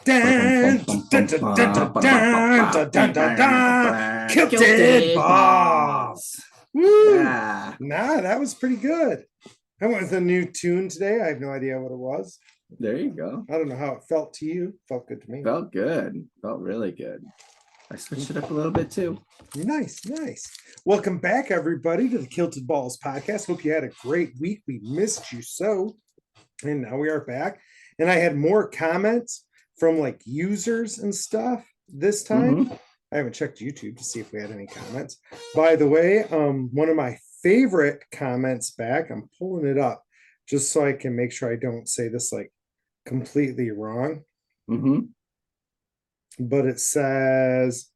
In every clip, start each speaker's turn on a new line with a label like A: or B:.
A: Kilted
B: balls.
A: Woo!
B: Yeah,
A: Nah, that was pretty good. I went with a new tune today. I have no idea what it was.
B: there you go.
A: I don't know how it felt to you. Felt good to me.
B: Felt good. Felt really good. I switched it up a little bit too.
A: Nice, nice. Welcome back, everybody, to the Kilted Balls podcast. Hope you had a great week. We missed you so. And now we are back. And I had more comments from like users and stuff this time.
B: Mhm.
A: I haven't checked YouTube to see if we had any comments. By the way, one of my favorite comments back, I'm pulling it up just so I can make sure I don't say this like completely wrong.
B: Mhm.
A: But it says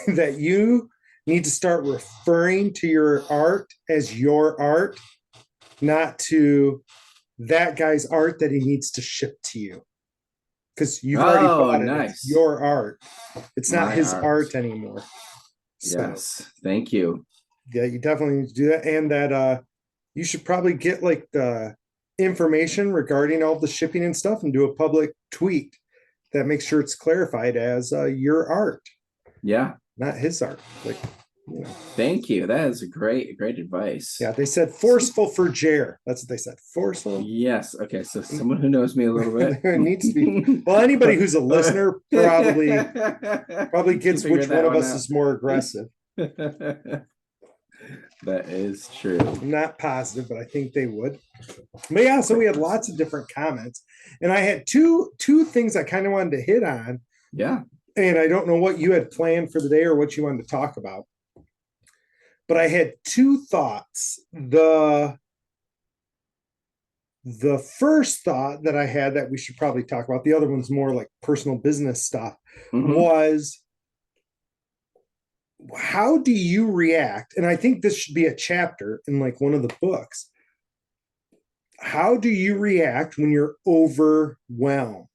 A: that you need to start referring to your art as your art, not to that guy's art that he needs to ship to you. Because you've already
B: Oh,
A: bought it. It's
B: nice.
A: your art. It's not
B: My
A: his
B: art.
A: art anymore. So
B: Yes. Thank you.
A: yeah, you definitely need to do that. And that you should probably get like the information regarding all the shipping and stuff and do a public tweet that makes sure it's clarified as your art,
B: Yeah.
A: not his art. Like, you know.
B: Thank you. That is great advice.
A: Yeah, they said forceful for Jer. That's what they said. Forceful.
B: Yes. Okay. So someone who knows me a little bit.
A: It needs to be. Well, anybody who's a listener probably gets which one of us is more aggressive.
B: That is true.
A: I'm not positive, but I think they would. But yeah, so we had lots of different comments, and I had two things I kind of wanted to hit on.
B: Yeah.
A: And I don't know what you had planned for the day or what you wanted to talk about, but I had two thoughts. The first thought that I had that we should probably talk about, the other one's more like personal business stuff, was how do you react? And I think this should be a chapter in like one of the books. How do you react when you're overwhelmed?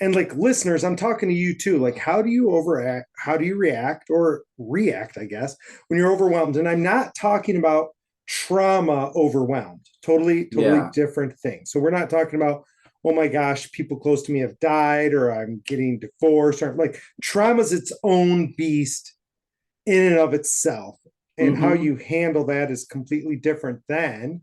A: And like listeners, I'm talking to you too. Like, how do you overact? How do you react or react, I guess, when you're overwhelmed? And I'm not talking about trauma overwhelmed. Totally different thing. So we're not talking about, oh my gosh, people close to me have died or I'm getting divorced, or like trauma's its own beast in and of itself. And how you handle that is completely different than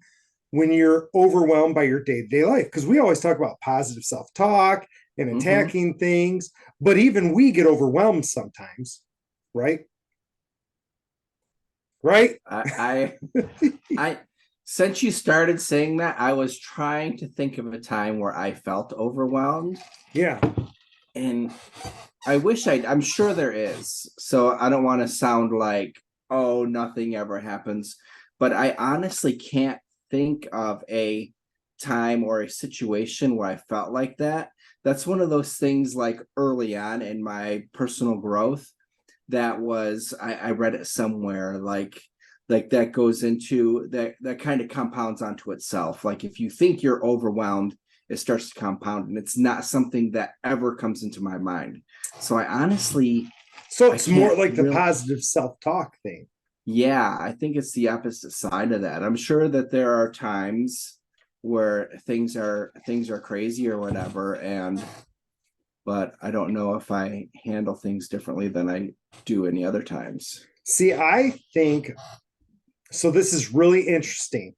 A: when you're overwhelmed by your day-to-day life. Because we always talk about positive self-talk and attacking things, but even we get overwhelmed sometimes, right? Right?
B: I since you started saying that, I was trying to think of a time where I felt overwhelmed.
A: Yeah.
B: And I'm sure there is. So I don't want to sound like, oh, nothing ever happens. But I honestly can't think of a time or a situation where I felt like that. That's one of those things like early on in my personal growth that was, I read it somewhere, like that goes into that kind of compounds onto itself. Like if you think you're overwhelmed, it starts to compound, and it's not something that ever comes into my mind. So I honestly,
A: so it's more like the positive self-talk thing.
B: Yeah, I think it's the opposite side of that. I'm sure that there are times where things are crazy or whatever, but I don't know if I handle things differently than I do any other times.
A: See, I think so. This is really interesting.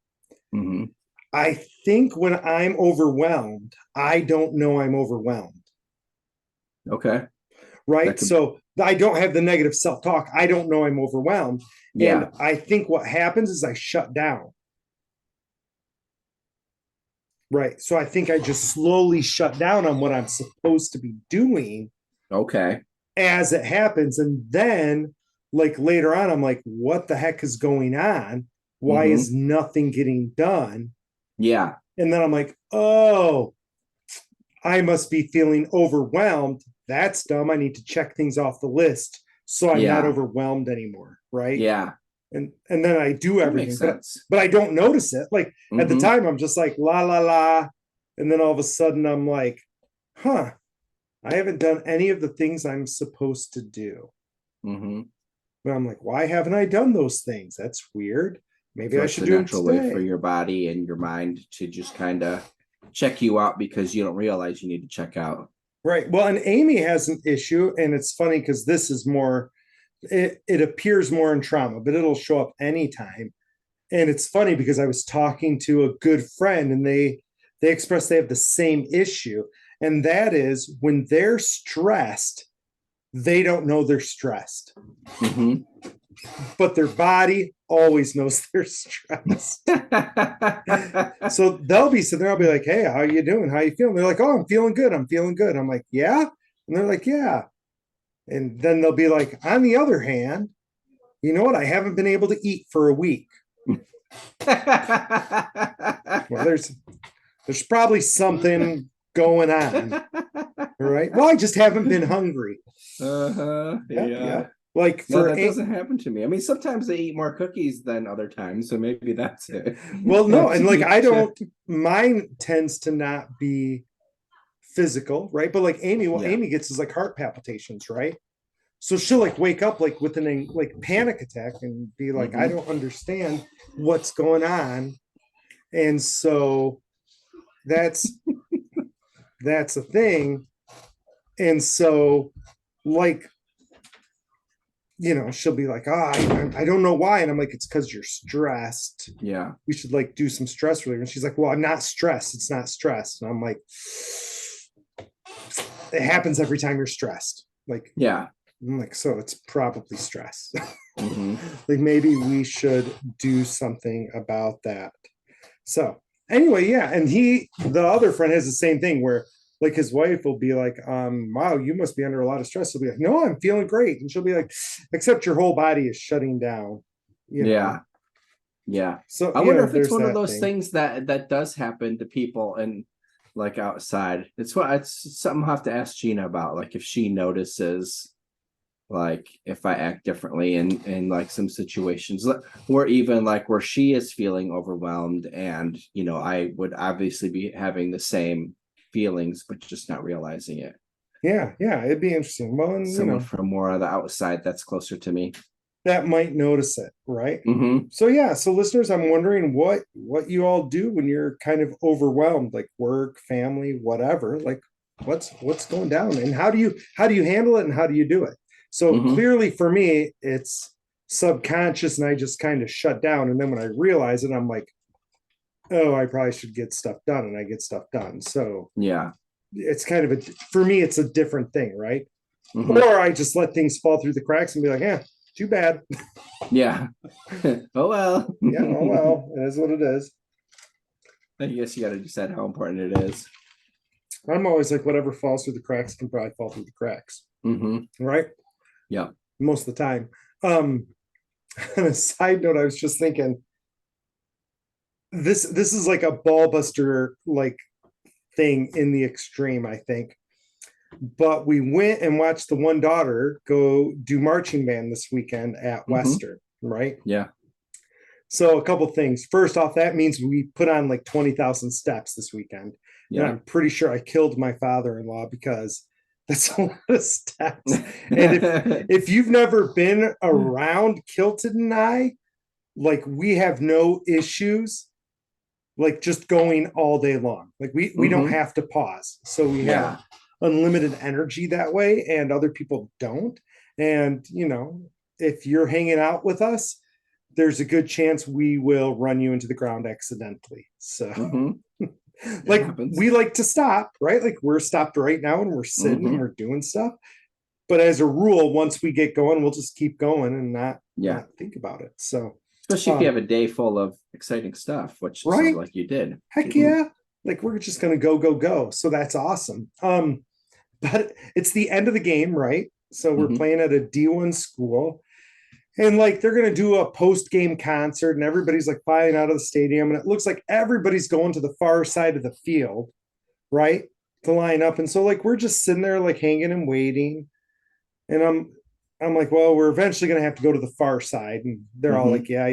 A: I think when I'm overwhelmed, I don't know I'm overwhelmed.
B: Okay.
A: Right. So I don't have the negative self-talk. I don't know I'm overwhelmed. Yeah. And I think what happens is I shut down. Right. So I think I just slowly shut down on what I'm supposed to be doing.
B: Okay.
A: As it happens. And then like later on, I'm like, what the heck is going on? Why is nothing getting done?
B: Yeah.
A: And then I'm like, oh, I must be feeling overwhelmed. That's dumb. I need to check things off the list so I'm not overwhelmed anymore. Right.
B: Yeah.
A: And then I do everything, but I don't notice it. Like at the time, I'm just like, la, la, la. And then all of a sudden I'm like, huh, I haven't done any of the things I'm supposed to do. But I'm like, why haven't I done those things? That's weird. Maybe I should do it today.
B: Way for your body and your mind to just kind of check you out because you don't realize you need to check out.
A: Right. Well, and Amy has an issue, and it's funny because this is more, it appears more in trauma, but it'll show up anytime. And it's funny because I was talking to a good friend, and they expressed they have the same issue. And that is when they're stressed, they don't know they're stressed.
B: Mhm.
A: But their body always knows they're stressed. So they'll be sitting there, I'll be like, hey, how you doing? How you feeling? They're like, oh, I'm feeling good. I'm feeling good. I'm like, yeah. And they're like, yeah. And then they'll be like, on the other hand, you know what? I haven't been able to eat for a week. Well, there's probably something going on. All right. Well, I just haven't been hungry.
B: Yeah.
A: Like
B: No,
A: for
B: that doesn't happen to me. I mean, sometimes they eat more cookies than other times, so maybe that's it.
A: well, no, and like I don't. Mine tends to not be physical, right? But like Amy, what
B: Yeah.
A: Amy gets is like heart palpitations, right? So she'll like wake up like with an like panic attack and be like, I don't understand what's going on, and so that's that's a thing, and so like she'll be like, I don't know why. And I'm like, it's because you're stressed.
B: Yeah.
A: We should like do some stress relief. And she's like, well, I'm not stressed. It's not stress. And I'm like, it happens every time you're stressed. Like,
B: yeah.
A: I'm like, so it's probably stress.
B: Mm-hmm.
A: Like maybe we should do something about that. So anyway, yeah. And the other friend has the same thing where like his wife will be like, wow, you must be under a lot of stress. He'll be like, no, I'm feeling great. And she'll be like, except your whole body is shutting down.
B: Yeah. Yeah.
A: So
B: I wonder if it's
A: there's
B: one of
A: that
B: those
A: thing.
B: things that does happen to people and like outside. It's something I'll have to ask Gina about, like if she notices like if I act differently in like some situations, or even like where she is feeling overwhelmed and I would obviously be having the same feelings but just not realizing it.
A: Yeah, it'd be interesting. Well, and
B: Someone from more of the outside that's closer to me.
A: that might notice it, right?
B: Mm-hmm.
A: So yeah, so listeners, I'm wondering what you all do when you're kind of overwhelmed, like work, family, whatever. Like what's going down, and how do you handle it, and how do you do it? So
B: Mm-hmm.
A: clearly for me, it's subconscious, and I just kind of shut down. And then when I realize it, I'm like, oh, I probably should get stuff done, and I get stuff done. So
B: Yeah.
A: it's kind of for me, it's a different thing, right?
B: Mm-hmm.
A: Or I just let things fall through the cracks and be like, yeah, too bad.
B: Yeah. Oh well.
A: Yeah, oh well, it is what it is.
B: I guess you got to decide how important it is.
A: I'm always like, whatever falls through the cracks can probably fall through the cracks,
B: Mm-hmm.
A: right?
B: Yeah.
A: Most of the time. On a side note, I was just thinking, this is like a ball buster like thing in the extreme, I think. But we went and watched the one daughter go do marching band this weekend at Western, right?
B: Yeah.
A: So a couple things. First off, that means we put on like 20,000 steps this weekend.
B: Yeah.
A: And I'm pretty sure I killed my father-in-law because that's a lot of steps. And if you've never been around Kilted and I, like we have no issues like just going all day long. Like we don't have to pause. So we have unlimited energy that way, and other people don't. And if you're hanging out with us, there's a good chance we will run you into the ground accidentally. So like we like to stop, right? Like we're stopped right now and we're sitting and we're doing stuff. But as a rule, once we get going, we'll just keep going and not think about it. So
B: especially if you have a day full of exciting stuff, which sounds like you did.
A: Heck yeah. Like we're just gonna go. So that's awesome. But it's the end of the game, right? So we're playing at a D1 school. And like they're gonna do a post-game concert, and everybody's like filing out of the stadium, and it looks like everybody's going to the far side of the field, right? To line up. And so like we're just sitting there like hanging and waiting. And I'm like, well, we're eventually gonna have to go to the far side. And they're all like, yeah.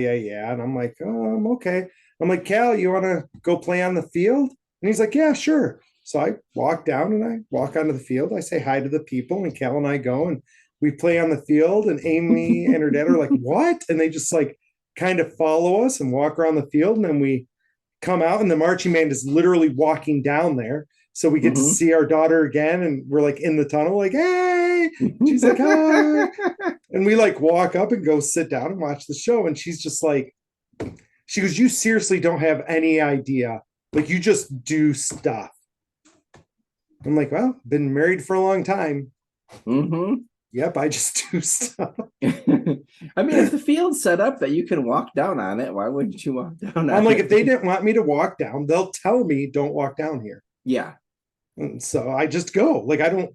A: And I'm like, okay. I'm like, Cal, you wanna go play on the field? And he's like, yeah, sure. So I walk down and I walk onto the field. I say hi to the people, and Cal and I go and we play on the field, and Amy and her dad are like, what? And they just like kind of follow us and walk around the field. And then we come out, and the marching band is literally walking down there. So we get to
B: Mm-hmm.
A: see our daughter again, and we're like in the tunnel, like, hey, she's like, hi. And we like walk up and go sit down and watch the show. And she's just like, she goes, you seriously don't have any idea. Like, you just do stuff. I'm like, well, been married for a long time.
B: Mm-hmm.
A: Yep, I just do stuff.
B: I mean, if the field's set up that you can walk down on it, why wouldn't you walk down
A: I'm
B: on
A: like,
B: it?
A: if they didn't want me to walk down, they'll tell me don't walk down here.
B: Yeah.
A: And so I just go. Like, I don't,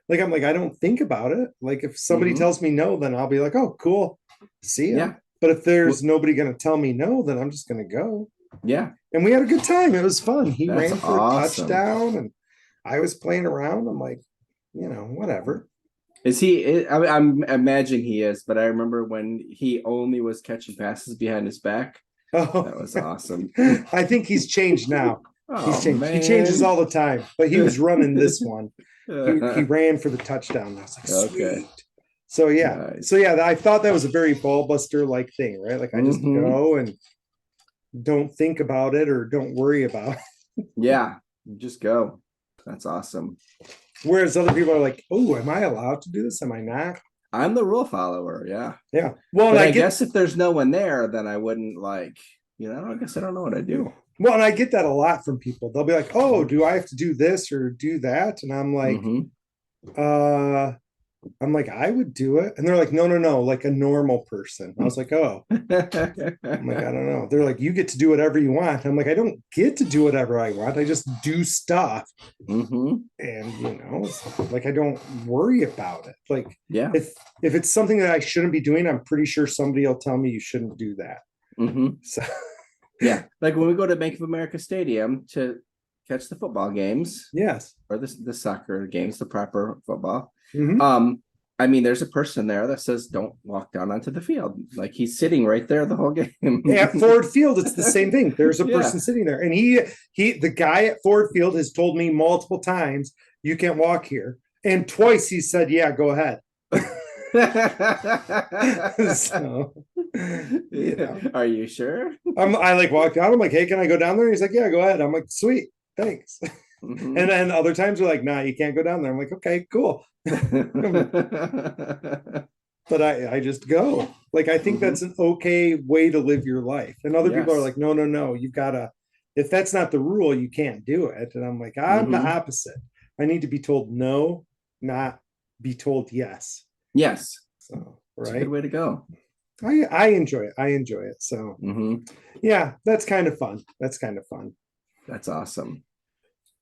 A: like, I'm like, I don't think about it. Like, if somebody
B: Mm-hmm.
A: tells me no, then I'll be like, oh, cool. See ya.
B: Yeah.
A: But if there's
B: Well,
A: nobody going to tell me no, then I'm just going to go.
B: yeah.
A: And we had a good time. It was fun. He
B: That's
A: ran for a
B: awesome.
A: touchdown and I was playing around. I'm like, whatever.
B: Is he? I'm imagining he is, but I remember when he only was catching passes behind his back.
A: Oh,
B: That was awesome.
A: I think he's changed now. He's
B: Oh
A: changed. He changes
B: man.
A: all the time, but he was running this one. He
B: Okay.
A: ran for the touchdown. I was like, sweet. So yeah,
B: Nice.
A: so yeah, I thought that was a very ball buster like thing, right? Like I just
B: Mm-hmm.
A: go and don't think about it or don't worry about it.
B: Yeah. Just go. That's awesome.
A: Whereas other people are like, oh, am I allowed to do this? Am I not?
B: I'm the rule follower. Yeah.
A: Yeah. Well, and
B: But
A: I
B: I
A: get
B: guess if there's no one there, then I wouldn't I guess I don't know what I do.
A: well, and I get that a lot from people. They'll be like, oh, do I have to do this or do that? And
B: Mm-hmm.
A: uh I'm like, I would do it. And they're like, no, no, no, like a normal person. I was like, oh, I'm like, I don't know. They're like, you get to do whatever you want. I'm like, I don't get to do whatever I want. I just do stuff.
B: Mm-hmm.
A: And like I don't worry about it. Like
B: Yeah.
A: if it's something that I shouldn't be doing, I'm pretty sure somebody will tell me you shouldn't do that.
B: Mm-hmm.
A: So
B: Yeah. Like when we go to Bank of America Stadium to catch the football games
A: yes.
B: or the soccer games, the proper football.
A: Mm-hmm.
B: I mean, there's a person there that says don't walk down onto the field. Like he's sitting right there the whole game.
A: At Ford Field, it's the same thing. There's a
B: Yeah.
A: person sitting there, and the guy at Ford Field has told me multiple times, "You can't walk here," and twice he said, "Yeah, go ahead." So,
B: Are you sure?
A: I like walked out. I'm like, "Hey, can I go down there?" And he's like, "Yeah, go ahead." I'm like, "Sweet, thanks."
B: Mm-hmm.
A: And then other times we're like, "Nah, you can't go down there." I'm like, "Okay, cool." But I just go. Like I think that's an okay way to live your life. And other people are
B: Yes.
A: like, no, no, no, you've got to. If that's not the rule, you can't do it. And I'm like, I'm the
B: Mm-hmm.
A: opposite. I need to be told no, not be told yes.
B: Yes.
A: So
B: It's a good
A: right.
B: way to go.
A: I enjoy it. I enjoy it. So
B: Mm-hmm.
A: yeah, that's kind of fun. That's kind of fun.
B: That's awesome.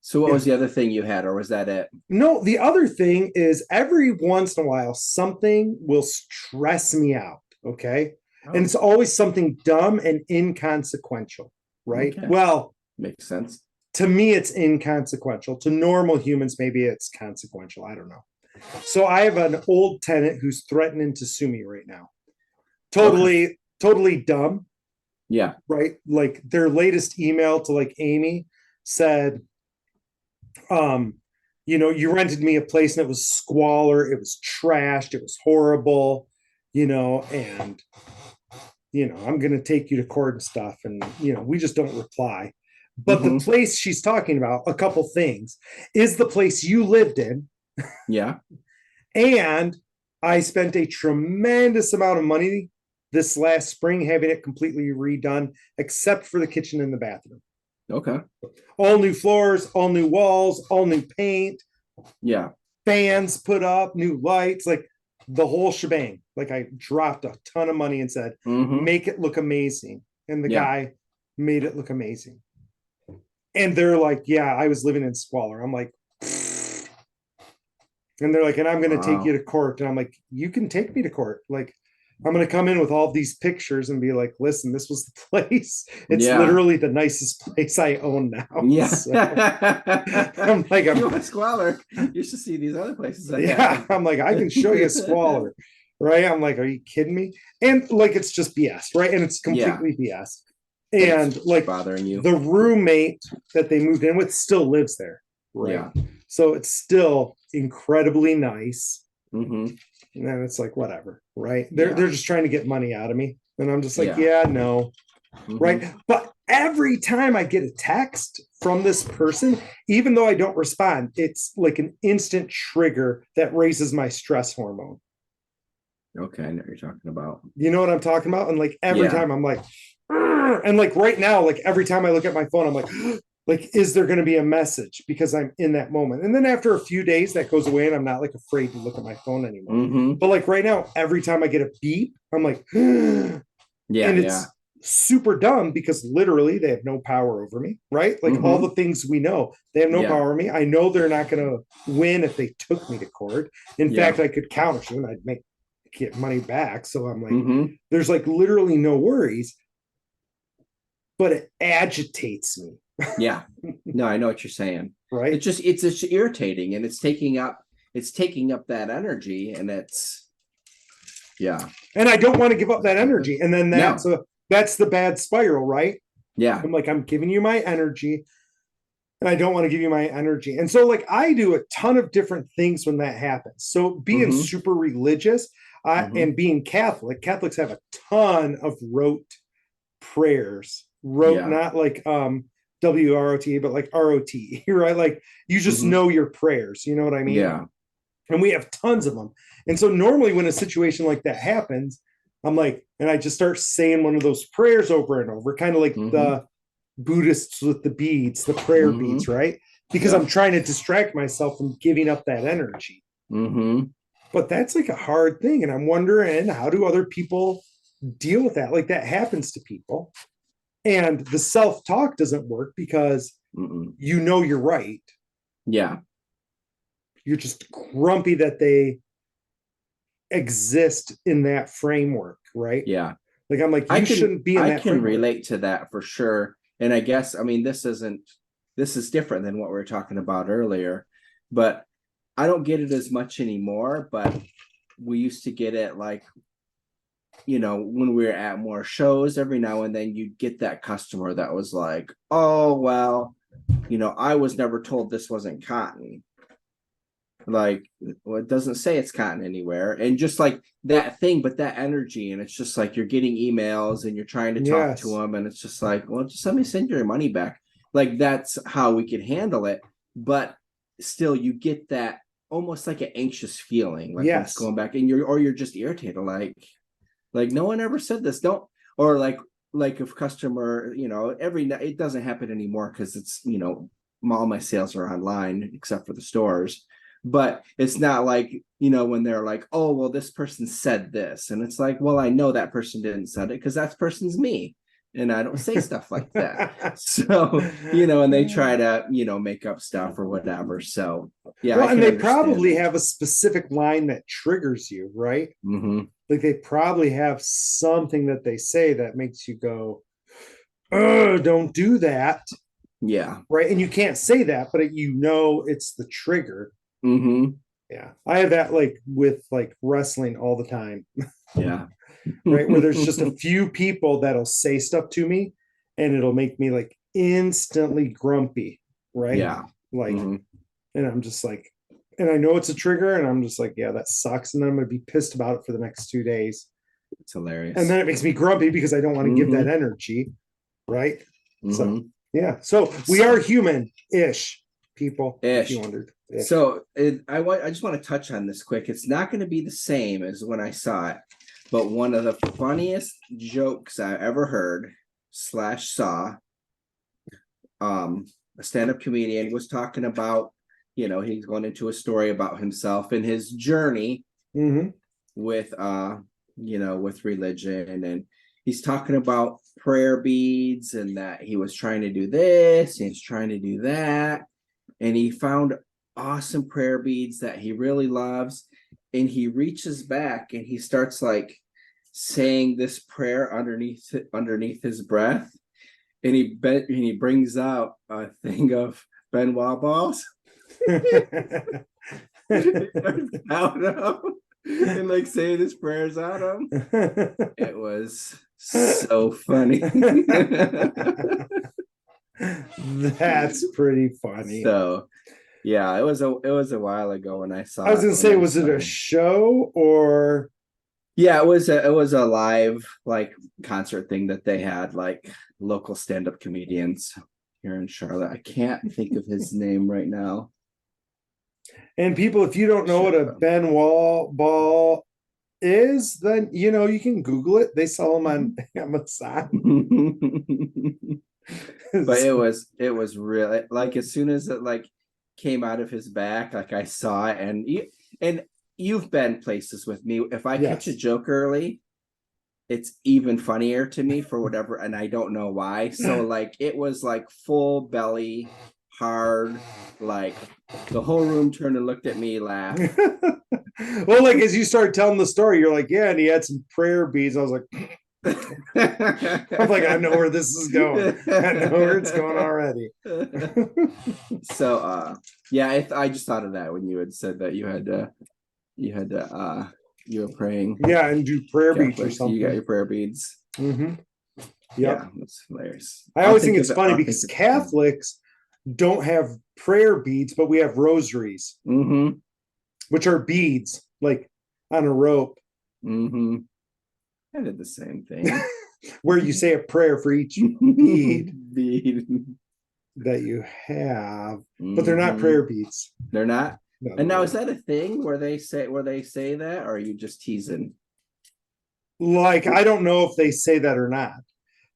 B: So what
A: Yeah.
B: was the other thing you had, or was that it?
A: No, the other thing is every once in a while, something will stress me out. Okay. And
B: Oh,
A: it's always something dumb and inconsequential, right?
B: okay.
A: Well,
B: Makes sense.
A: to me, it's inconsequential. To normal humans, maybe it's consequential. I don't know. So I have an old tenant who's threatening to sue me right now.
B: Okay.
A: Totally, totally dumb,
B: Yeah.
A: right? Like their latest email to like Amy said, you rented me a place and it was squalor, it was trashed, it was horrible, and I'm gonna take you to court and stuff. And we just don't reply. But the
B: Mm-hmm.
A: place she's talking about, a couple things, is the place you lived in.
B: Yeah.
A: And I spent a tremendous amount of money this last spring having it completely redone, except for the kitchen and the bathroom.
B: Okay.
A: All new floors, all new walls, all new paint,
B: Yeah.
A: fans put up, new lights, like the whole shebang. Like I dropped a ton of money and said,
B: Mm-hmm.
A: make it look amazing. And the
B: Yeah.
A: guy made it look amazing. And they're like, yeah, I was living in squalor. I'm like, and they're like, and I'm going to take you
B: Wow.
A: to court. And I'm like, you can take me to court. Like, I'm going to come in with all these pictures and be like, listen, this was the place. It's
B: Yeah.
A: literally the nicest place I own now.
B: Yeah.
A: So I'm like,
B: You want squalor? You should see these other places I
A: yeah,
B: have.
A: I'm like, I can show you squalor, right? I'm like, are you kidding me? And like, it's just BS, right? And it's
B: Yeah.
A: completely BS.
B: It's
A: And like
B: bothering you.
A: the roommate that they moved in with still lives there, right?
B: Yeah.
A: So it's still incredibly nice.
B: Mm-hmm.
A: And then it's like, whatever, right?
B: Yeah.
A: They're just trying to get money out of me. And I'm just like,
B: Yeah.
A: yeah, no.
B: Mm-hmm.
A: Right. But every time I get a text from this person, even though I don't respond, it's like an instant trigger that raises my stress hormone.
B: Okay, I know what you're talking about.
A: You know what I'm talking about? And like every
B: Yeah.
A: time I'm like, "Arr!" And like right now, like every time I look at my phone, I'm like, is there going to be a message? Because I'm in that moment. And then after a few days, that goes away, and I'm not like afraid to look at my phone anymore.
B: Mm-hmm.
A: But like right now, every time I get a beep, I'm like, and
B: Yeah, yeah.
A: it's super dumb because literally they have no power over me, right? Like all
B: Mm-hmm.
A: the things we know, they have no
B: Yeah.
A: power over me. I know they're not going to win if they took me to court. In fact,
B: Yeah.
A: I could counter them. I'd get money back. So I'm like,
B: Mm-hmm.
A: there's like literally no worries, but it agitates me,
B: Yeah. No, I know what you're saying.
A: right?
B: It's just irritating, and it's taking up that energy, and it's yeah.
A: And I don't want to give up that energy. And then
B: No.
A: that's the bad spiral, right?
B: Yeah.
A: I'm like, I'm giving you my energy and I don't want to give you my energy. And so, like, I do a ton of different things when that happens. So, being
B: Mm-hmm.
A: super religious
B: Mm-hmm.
A: and being Catholic, Catholics have a ton of rote prayers, rote,
B: Yeah.
A: not like WROT, but like ROT, right? Like, you just
B: Mm-hmm.
A: know your prayers. You know what I mean?
B: Yeah.
A: And we have tons of them. And so, normally, when a situation like that happens, I'm like, and I just start saying one of those prayers over and over, kind of like
B: Mm-hmm.
A: the Buddhists with the beads, the prayer
B: Mm-hmm.
A: beads, right? Because I'm
B: Yep.
A: trying to distract myself from giving up that energy.
B: Mm-hmm.
A: But that's like a hard thing. And I'm wondering, how do other people deal with that? Like that happens to people. And the self talk doesn't work because
B: Mm-mm.
A: you know you're right.
B: Yeah.
A: You're just grumpy that they exist in that framework, right?
B: Yeah.
A: Like I'm like,
B: I
A: you
B: can
A: shouldn't be in
B: I
A: that
B: can
A: framework.
B: relate to that for sure. And I guess I mean this is different than what we were talking about earlier, but I don't get it as much anymore, but we used to get it like, when we were at more shows, every now and then you'd get that customer that was like, "Oh, well, I was never told this wasn't cotton." Like, well, it doesn't say it's cotton anywhere, and just like that thing, but that energy, and it's just like you're getting emails and you're trying to talk to
A: Yes.
B: them, and it's just like, well, just let me send your money back. Like that's how we could handle it, but still you get that almost like an anxious feeling like when it's
A: Yes.
B: going back, and you're just irritated, like no one ever said this, don't. Or like if customer, every it doesn't happen anymore because it's, all my sales are online except for the stores. But it's not like, when they're like, oh, well, this person said this, and it's like, well, I know that person didn't said it because that person's me, and I don't say stuff like that. So, and they try to, make up stuff or whatever. So yeah, I
A: Well, and
B: can
A: they
B: understand
A: probably
B: that.
A: have a specific line that triggers you, right?
B: Mm-hmm.
A: Like they probably have something that they say that makes you go, oh, don't do that.
B: Yeah.
A: Right. And you can't say that, but it's the trigger.
B: Mm-hmm.
A: Yeah. I have that like with like wrestling all the time,
B: Yeah.
A: right? Where there's just a few people that'll say stuff to me and it'll make me like instantly grumpy, right?
B: Yeah.
A: Like,
B: Mm-hmm.
A: and I'm just like, and I know it's a trigger, and I'm just like, yeah, that sucks. And then I'm going to be pissed about it for the next 2 days.
B: It's
A: And
B: hilarious.
A: then it makes me grumpy because I don't want to give that
B: Mm-hmm.
A: energy, right? So,
B: Mm-hmm.
A: yeah. So we are
B: So
A: human ish people, if you
B: ish.
A: wondered. Ish.
B: So I just want to touch on this quick. It's not going to be the same as when I saw it, but one of the funniest jokes I ever heard slash saw. A stand-up comedian was talking about, he's going into a story about himself and his journey
A: Mm-hmm.
B: with with religion, and he's talking about prayer beads and that he was trying to do this and he's trying to do that, and he found awesome prayer beads that he really loves, and he reaches back and he starts like saying this prayer underneath his breath, and he brings out a thing of Benoit balls. Out of and like saying his prayers out of him. It was so funny.
A: That's pretty funny.
B: So yeah, it was a while ago when I
A: I was
B: saw it
A: gonna
B: when
A: say,
B: I
A: was it
B: saw
A: a
B: it.
A: show or
B: Yeah, it was a live like concert thing that they had, like local stand-up comedians here in Charlotte. I can't think of his name right now.
A: And people, if you don't know what
B: Should
A: a Ben Wall ball is, then you can Google it. They sell them on Amazon.
B: But it was really like as soon as it like came out of his back, like I saw it, and you've been places with me. If I catch a
A: Yes.
B: joke early, it's even funnier to me for whatever, and I don't know why. So like it was like full belly, hard, like the whole room turned and looked at me, laugh.
A: Well, like as you start telling the story, you're like, yeah, and he had some prayer beads. I was like, I'm like, I know where this is going. I know where it's going already.
B: So yeah, I just thought of that when you had said that you were praying
A: Yeah, and do prayer beads or
B: Catholic, so you got
A: something.
B: your prayer beads.
A: Hmm. Yep.
B: Yeah, that's hilarious.
A: I
B: I'll
A: always think
B: think
A: it's
B: of it.
A: funny
B: I'll think
A: because
B: of it.
A: Catholics don't have prayer beads, but we have rosaries,
B: Mm-hmm.
A: which are beads like on a rope
B: Mm-hmm. I did the same thing.
A: where you say a prayer for each bead
B: Bead.
A: that you have, but they're not
B: Mm-hmm.
A: prayer beads.
B: They're not.
A: No,
B: And
A: they're
B: now is
A: not.
B: that a thing where they say that, or are you just teasing?
A: Like, I don't know if they say that or not.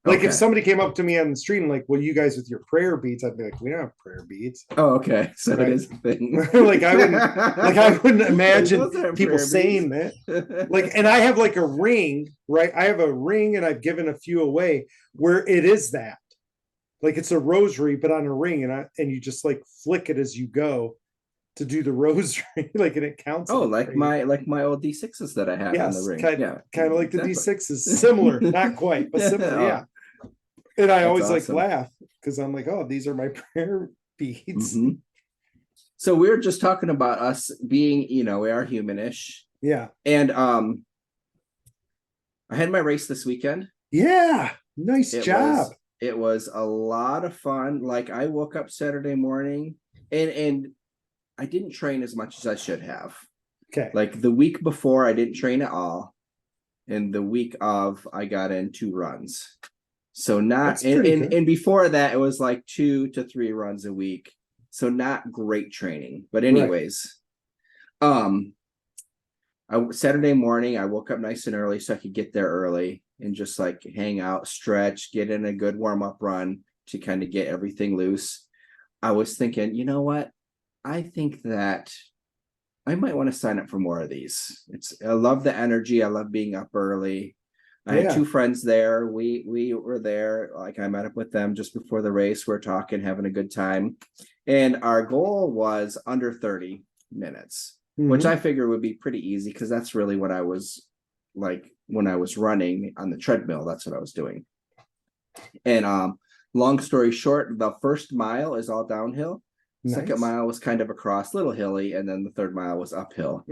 A: Like, if
B: Okay.
A: somebody came up to me on the street and like, well, you guys with your prayer beads, I'd be like, we don't have prayer beads,
B: Oh, okay. So it
A: right?
B: is a thing.
A: Like, I wouldn't
B: Like,
A: imagine
B: those aren't
A: people
B: prayer beads.
A: saying that. Like, and I have like a ring, right? I have a ring, and I've given a few away where it is that, like, it's a rosary but on a ring, and you just like flick it as you go to do the rosary, like, and it counts
B: Oh,
A: like
B: like
A: crazy.
B: my old D6s that I have on the
A: Yes,
B: ring.
A: kind
B: Yeah,
A: kind of like the
B: exactly.
A: D6 is similar, not quite, but similar. Yeah,
B: Oh,
A: and I
B: that's
A: always like
B: awesome.
A: laugh because I'm like, oh, these are my prayer beads.
B: Hmm. So we were just talking about us being, we are humanish.
A: Yeah,
B: And I had my race this weekend.
A: yeah, nice
B: It
A: job.
B: was it was a lot of fun. Like I woke up Saturday morning, and I didn't train as much as I should have.
A: Okay,
B: Like the week before, I didn't train at all. And the week of, I got in 2 runs. So not
A: that's
B: and,
A: pretty
B: and
A: good.
B: and before that, it was like 2 to 3 runs a week. So not great training. But
A: Right.
B: anyways, um, Saturday morning, I woke up nice and early so I could get there early and just like hang out, stretch, get in a good warm up run to kind of get everything loose. I was thinking, you know what? I think that I might want to sign up for more of these. I love the energy. I love being up early. I had
A: Yeah.
B: 2 friends there. We were there. Like I met up with them just before the race. We're talking, having a good time. And our goal was under 30 minutes, which
A: Hmm.
B: I figure would be pretty easy because that's really what I was like when I was running on the treadmill. That's what I was doing. And long story short, the first mile is all downhill. Second
A: Nice.
B: mile was kind of across, little hilly, and then the third mile was uphill.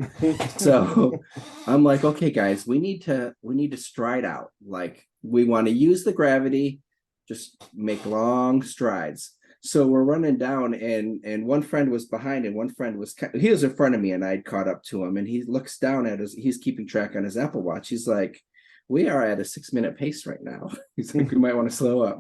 B: So I'm like, okay, guys, we need to stride out. Like we want to use the gravity, just make long strides. So we're running down, and one friend was behind, and one friend he was in front of me, and I'd caught up to him, and he looks down at us. He's keeping track on his Apple Watch. He's like, we are at a 6-minute pace right now. He's like, we might want to slow up.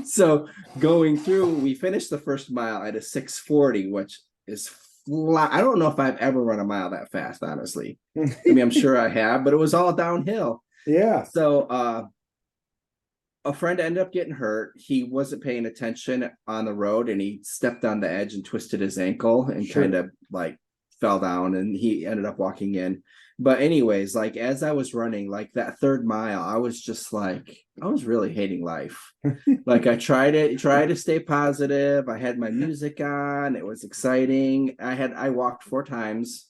B: So going through, we finished the first mile at a 6:40, which is flat. I don't know if I've ever run a mile that fast, honestly. I mean, I'm sure I have, but it was all downhill.
A: Yeah.
B: So a friend ended up getting hurt. He wasn't paying attention on the road, and he stepped on the edge and twisted his ankle and kind
A: Sure.
B: of like fell down, and he ended up walking in. But anyways, like as I was running like that third mile, I was just like I was really hating life. Like I tried to stay positive. I had my music on. It was exciting. I walked 4 times,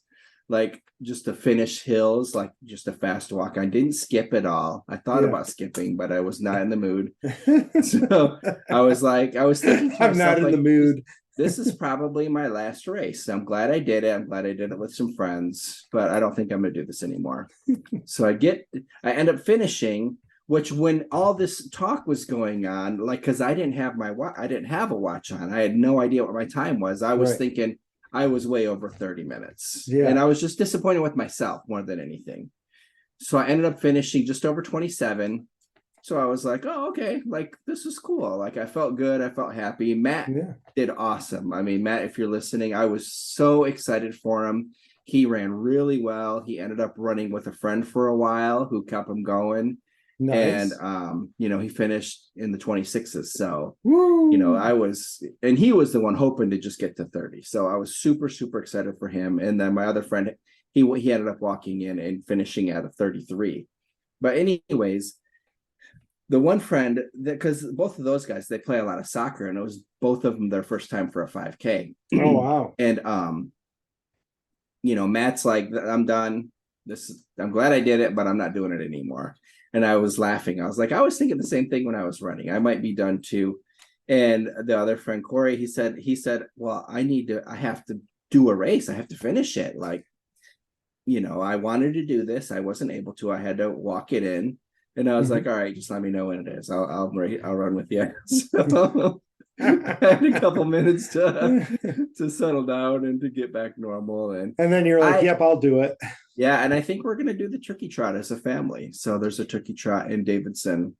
B: like just to finish hills, like just a fast walk. I didn't skip at all. I thought
A: Yeah.
B: about skipping, but I was not in the mood. So I was thinking to
A: I'm not
B: myself,
A: in the
B: like, this
A: mood.
B: this is probably my last race. I'm glad I did it. I'm glad I did it with some friends, but I don't think I'm gonna do this anymore. So I end up finishing, which when all this talk was going on, like because I didn't have a watch on. I had no idea what my time was. I was
A: Right.
B: thinking I was way over 30 minutes. And
A: Yeah.
B: I was just disappointed with myself more than anything. So I ended up finishing just over 27. So I was like, oh, okay, like this is cool. Like I felt good. I felt happy. Matt
A: Yeah.
B: did awesome. I mean, Matt, if you're listening, I was so excited for him. He ran really well. He ended up running with a friend for a while who kept him going. And
A: Nice.
B: he finished in the 26s. So,
A: Woo.
B: I was, and he was the one hoping to just get to 30. So I was super, super excited for him. And then my other friend, he ended up walking in and finishing at a 33. But anyways, the one friend that, because both of those guys, they play a lot of soccer, and it was both of them their first time for a 5K.
A: Oh wow.
B: And Matt's like, I'm done. I'm glad I did it, but I'm not doing it anymore. And I was laughing. I was like, I was thinking the same thing when I was running. I might be done too. And the other friend, Corey, he said, well, I have to do a race. I have to finish it. Like, I wanted to do this. I wasn't able to. I had to walk it in. And I was like, all right, just let me know when it is. I'll run with you. So I had a couple minutes to settle down and to get back normal. And
A: then you're like, yep, I'll do it.
B: yeah, and I think we're gonna do the turkey trot as a family. So there's a turkey trot in Davidson,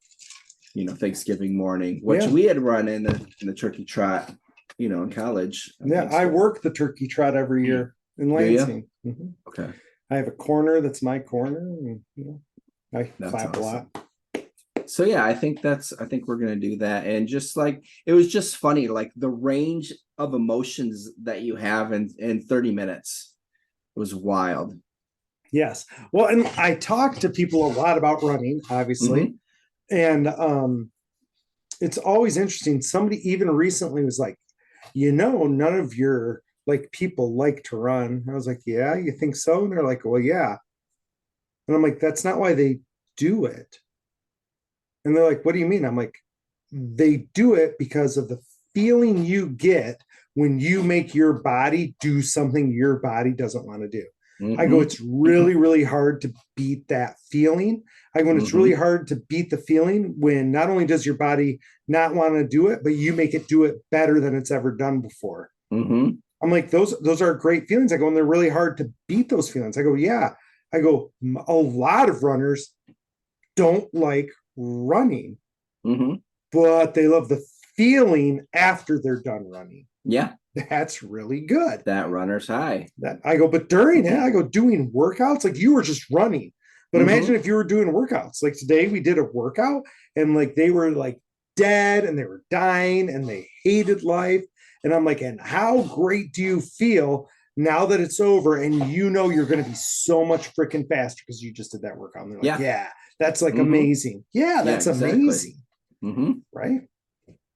B: Thanksgiving morning, which we had run in the turkey trot, in college.
A: I work the turkey trot every year in Lansing. Mm-hmm.
B: Okay.
A: I have a corner that's my corner. And, I clap awesome. A lot.
B: So yeah, I think we're gonna do that. And just like it was just funny, like the range of emotions that you have in 30 minutes was wild.
A: Yes. Well, and I talk to people a lot about running, obviously. Mm-hmm. And it's always interesting. Somebody even recently was like, none of your like people like to run. I was like, yeah, you think so? And they're like, well, yeah. And I'm like, that's not why they do it. And they're like, what do you mean? I'm like, they do it because of the feeling you get when you make your body do something your body doesn't want to do. Mm-hmm. I go, it's really, really hard to beat that feeling. I go, it's really hard to beat the feeling when not only does your body not want to do it, but you make it do it better than it's ever done before. Mm-hmm. I'm like, those are great feelings. I go, and they're really hard to beat those feelings. I go, yeah. I go, a lot of runners don't like running, but they love the feeling after they're done running.
B: Yeah.
A: That's really good.
B: That runner's high.
A: That I go, but during it, I go doing workouts, like you were just running. But imagine if you were doing workouts. Like today we did a workout and like they were like dead and they were dying and they hated life. And I'm like, and how great do you feel now that it's over and you're going to be so much freaking faster because you just did that workout? And they're like, yeah that's like amazing. Yeah, that's amazing. Right?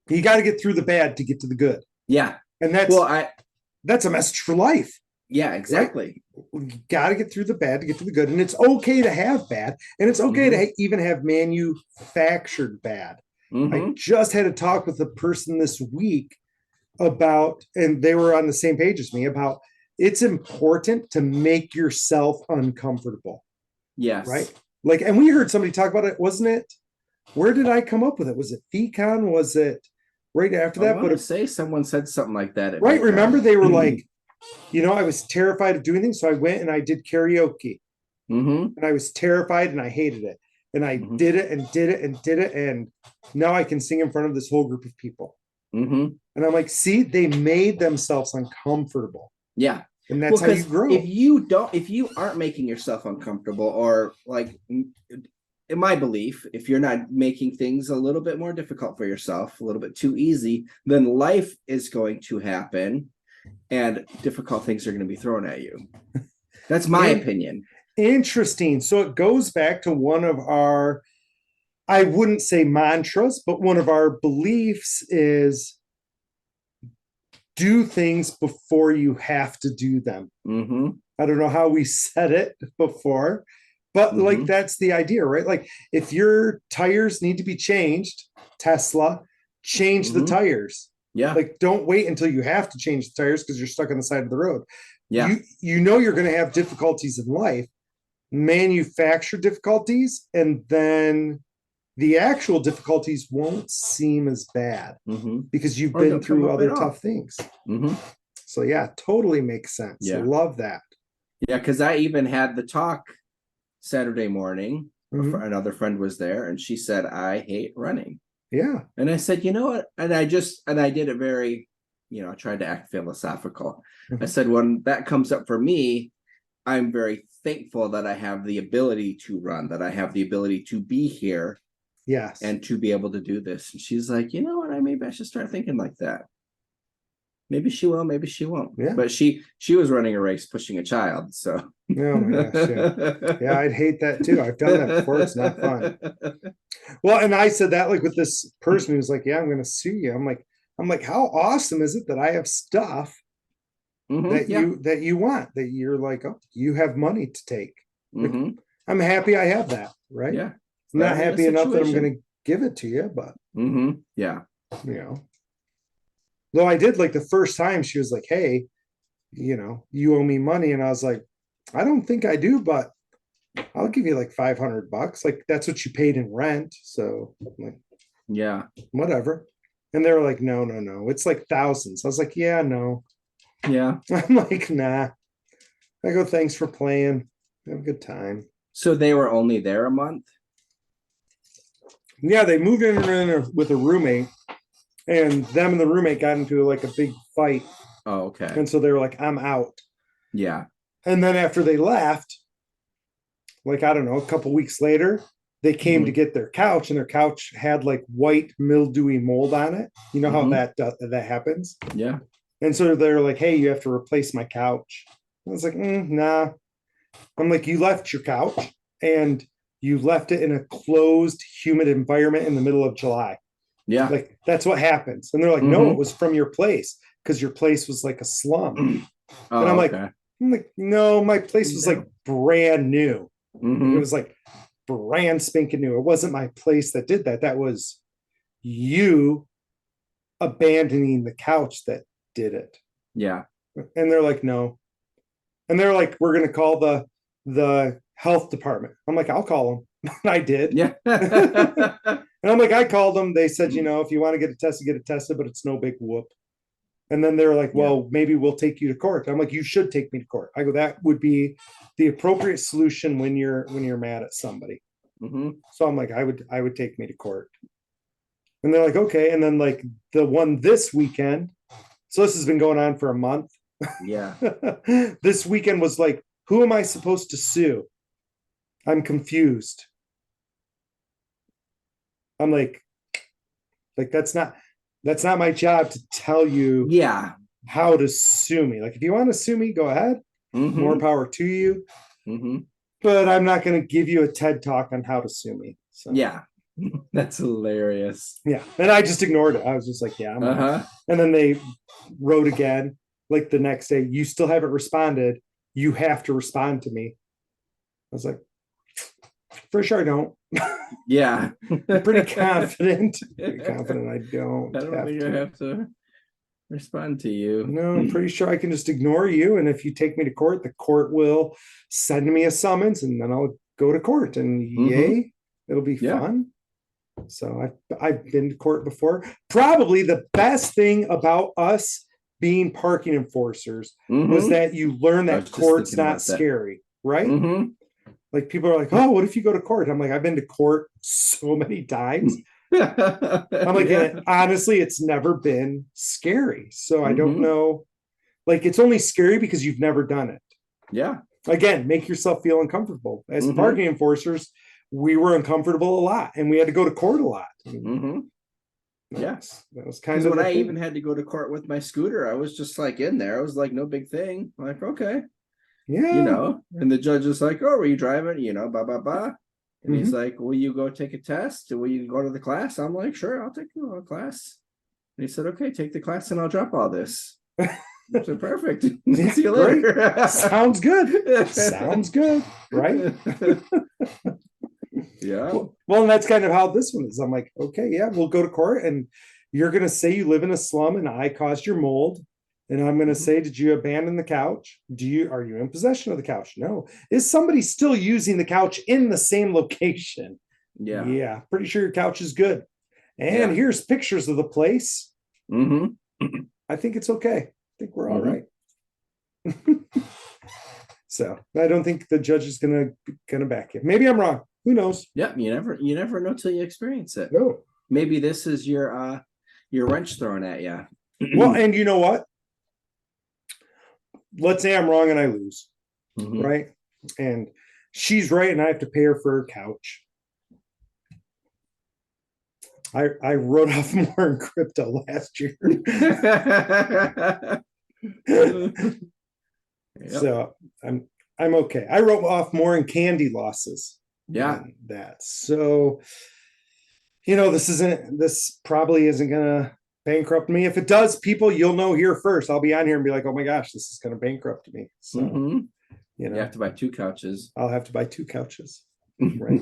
A: You got to get through the bad to get to the good.
B: Yeah.
A: And that's a message for life.
B: Yeah, exactly.
A: Right? You got to get through the bad to get to the good. And it's okay to have bad. And it's okay to even have manufactured bad. I just had a talk with a person this week about, and they were on the same page as me, about it's important to make yourself uncomfortable.
B: Yes.
A: Right? Like, and we heard somebody talk about it, wasn't it? Where did I come up with it? Was it FECON? Was it right after that?
B: I want to say someone said something like that.
A: Right. Remember, they were like, I was terrified of doing things. So I went and I did karaoke. And I was terrified and I hated it. And I did it and did it and did it. And now I can sing in front of this whole group of people. And I'm like, see, they made themselves uncomfortable.
B: Yeah.
A: And that's how you grow.
B: If you aren't making yourself uncomfortable, or like in my belief, if you're not making things a little bit more difficult for yourself, a little bit too easy, then life is going to happen and difficult things are going to be thrown at you. That's my opinion.
A: Interesting. So it goes back to one of our, I wouldn't say mantras, but one of our beliefs is do things before you have to do them. I don't know how we said it before, but like that's the idea, right? Like if your tires need to be changed, Tesla, change the tires.
B: Yeah.
A: Like don't wait until you have to change the tires because you're stuck on the side of the road.
B: Yeah.
A: You're going to have difficulties in life, manufacture difficulties, and then the actual difficulties won't seem as bad because you've been through other tough things. So yeah, totally makes sense. Yeah. I love that.
B: Yeah, because I even had the talk Saturday morning,
A: Mhm.
B: another friend was there, and she said, "I hate running."
A: Yeah.
B: And I said, "You know what?" And I did it very, I tried to act philosophical. I
A: Mhm.
B: said, when that comes up for me, I'm very thankful that I have the ability to run, that I have the ability to be here
A: Yes.
B: and to be able to do this. And she's like, "You know what? Maybe I should start thinking like that." Maybe she will, maybe she won't.
A: Yeah.
B: But she was running a race pushing a child, so.
A: Oh my gosh. Yeah. Yeah. I'd hate that too. I've done that before. It's not fun. Well, and I said that like with this person who's like, yeah, I'm going to sue you. I'm like, how awesome is it that I have stuff
B: Yeah.
A: that you want, that you're like, oh, you have money to take. Like,
B: hmm
A: I'm happy I have that, right?
B: Yeah.
A: I'm not
B: Put her in a
A: happy enough that I'm
B: situation.
A: going to give it to you, but
B: Yeah.
A: you know, though I did like the first time she was like, hey, you owe me money. And I was like, I don't think I do, but I'll give you like $500. Like that's what you paid in rent. So I'm like,
B: Yeah.
A: whatever. And they were like, no, no, no. It's like thousands. I was like, yeah, no.
B: Yeah.
A: I'm like, nah. I go, thanks for playing. Have a good time.
B: So they were only there a month?
A: Yeah, they moved in with a roommate, and them and the roommate got into like a big fight.
B: Oh, okay.
A: And so they were like, I'm out.
B: Yeah.
A: And then after they left, like, I don't know, a couple weeks later, they came to
B: hmm
A: get their couch, and their couch had like white mildewy mold on it. You know how
B: hmm
A: that happens?
B: Yeah.
A: And so they're like, hey, you have to replace my couch. I was like, nah. I'm like, you left your couch and you left it in a closed, humid environment in the middle of July.
B: Yeah.
A: Like, that's what happens. And they're like, no, it
B: hmm
A: was from your place because your place was like a slum. And
B: Oh, okay.
A: I'm like, no, my place was like
B: No.
A: brand new. Like, it
B: hmm
A: was like brand spanking new. It wasn't my place that did that. That was you abandoning the couch that did it.
B: Yeah.
A: And they're like, no. And they're like, we're gonna call the health department. I'm like, I'll call them. And I did.
B: Yeah.
A: And I'm like, I called them. They said, if you want to get it tested, get it tested, but it's no big whoop. And then they're like,
B: Yeah.
A: well, maybe we'll take you to court. I'm like, you should take me to court. I go, that would be the appropriate solution when you're mad at somebody.
B: hmm
A: So I'm like, I would take me to court. And they're like, okay. And then like the one this weekend, so this has been going on for a month.
B: Yeah.
A: This weekend was like, who am I supposed to sue? I'm confused. I'm like that's not my job to tell you
B: Yeah.
A: how to sue me. Like if you want to sue me, go ahead. More
B: hmm
A: power to you.
B: hmm
A: But I'm not going to give you a TED talk on how to sue me. So
B: Yeah. That's hilarious.
A: yeah, and I just ignored it. I was just like, yeah, I'm out.
B: Uh-huh.
A: And then they wrote again, like the next day. You still haven't responded. You have to respond to me. I was like, for sure, I don't.
B: Yeah.
A: I'm pretty confident. Pretty confident I don't
B: I don't
A: have
B: think I
A: to.
B: have to respond to you.
A: No, I'm pretty sure I can just ignore you. And if you take me to court, the court will send me a summons and then I'll go to court. And yay, it'll be
B: Yeah.
A: fun. So I've been to court before. Probably the best thing about us being parking enforcers was
B: hmm
A: that you learn
B: I
A: that
B: was just
A: court's
B: thinking
A: not
B: about that.
A: scary, right?
B: hmm
A: Like people are like, oh, what if you go to court? I'm like, I've been to court so many times. I'm like,
B: Yeah.
A: honestly, it's never been scary. So I don't
B: hmm
A: know. Like, it's only scary because you've never done it.
B: Yeah.
A: Again, make yourself feel uncomfortable. As
B: hmm
A: parking enforcers, we were uncomfortable a lot and we had to go to court a lot.
B: hmm Yeah.
A: That was kind
B: Because
A: of
B: when
A: the
B: I even
A: thing.
B: had to go to court with my scooter, I was just like in there. I was like, no big thing. Like, okay,
A: Yeah.
B: And the judge is like, oh, were you driving? Blah, blah, blah. And he's
A: Mhm.
B: like, will you go take a test? Will you go to the class? I'm like, sure, I'll take a class. And he said, okay, take the class and I'll drop all this. I said, perfect.
A: Yeah,
B: See you
A: great.
B: later.
A: Sounds good. Sounds good. Right.
B: Yeah.
A: Well, and that's kind of how this one is. I'm like, okay, yeah, we'll go to court and you're going to say you live in a slum and I caused your mold. And I'm going to
B: Mhm.
A: say, did you abandon the couch? Are you in possession of the couch? No. Is somebody still using the couch in the same location?
B: Yeah.
A: Yeah, pretty sure your couch is good. And
B: Yeah.
A: here's pictures of the place.
B: hmm
A: I think it's okay. I think we're all
B: hmm
A: right. So I don't think the judge is gonna back you. Maybe I'm wrong. Who knows?
B: Yep, you never know till you experience it.
A: No.
B: Maybe this is your wrench thrown at you.
A: Well, and you know what? Let's say I'm wrong and I lose, right? And she's right, and I have to pay her for her couch. I wrote off more in crypto last year.
B: Yep.
A: So I'm okay. I wrote off more in candy losses.
B: Yeah.
A: That. So, this probably isn't gonna bankrupt me. If it does, people, you'll know here first. I'll be on here and be like, oh my gosh, this is gonna bankrupt me. So
B: you have to buy 2 couches.
A: I'll have to buy 2 couches. Right.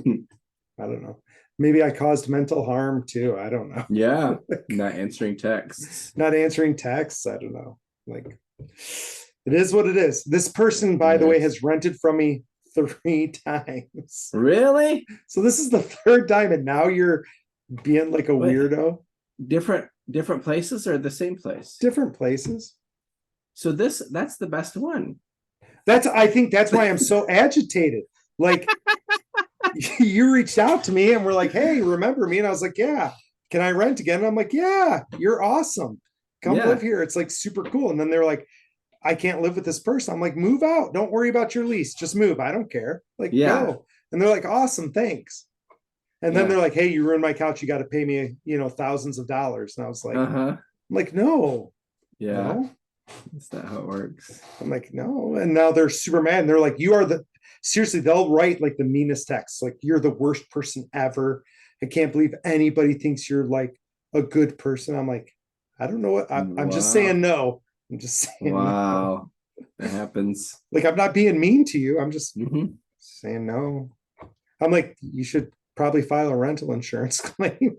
A: I don't know. Maybe I caused mental harm too. I don't know.
B: Yeah. Not answering texts.
A: Not answering texts. I don't know. Like, it is what it is. This person, by the way, has rented from me 3 times.
B: Really?
A: So this is the 3rd time, and now you're being like a weirdo.
B: Different places or the same place?
A: Different places.
B: So that's the best one.
A: I think that's why I'm so agitated. Like, you reached out to me and we're like, hey, remember me? And I was like, yeah, can I rent again? And I'm like, yeah, you're awesome. Come live here. It's like super cool. And then they're like, I can't live with this person. I'm like, move out. Don't worry about your lease. Just move. I don't care. Like, go. And they're like, awesome, thanks. And then they're like, hey, you ruined my couch. You got to pay me, thousands of dollars. And I was like, I'm like, no.
B: Yeah.
A: No.
B: That's not how it works.
A: I'm like, no. And now they're super mad. And they're like, seriously, they'll write like the meanest texts. Like, you're the worst person ever. I can't believe anybody thinks you're like a good person. I'm like, I don't know what I'm just saying no. I'm just saying
B: no. That happens.
A: Like, I'm not being mean to you. I'm just saying no. I'm like, you should probably file a rental insurance claim.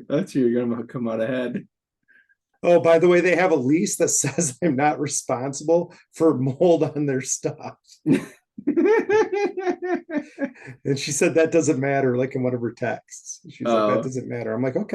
B: That's you're gonna come out ahead.
A: Oh, by the way, they have a lease that says I'm not responsible for mold on their stuff. And she said that doesn't matter, like in one of her texts. She's like, that doesn't matter. I'm like, okay.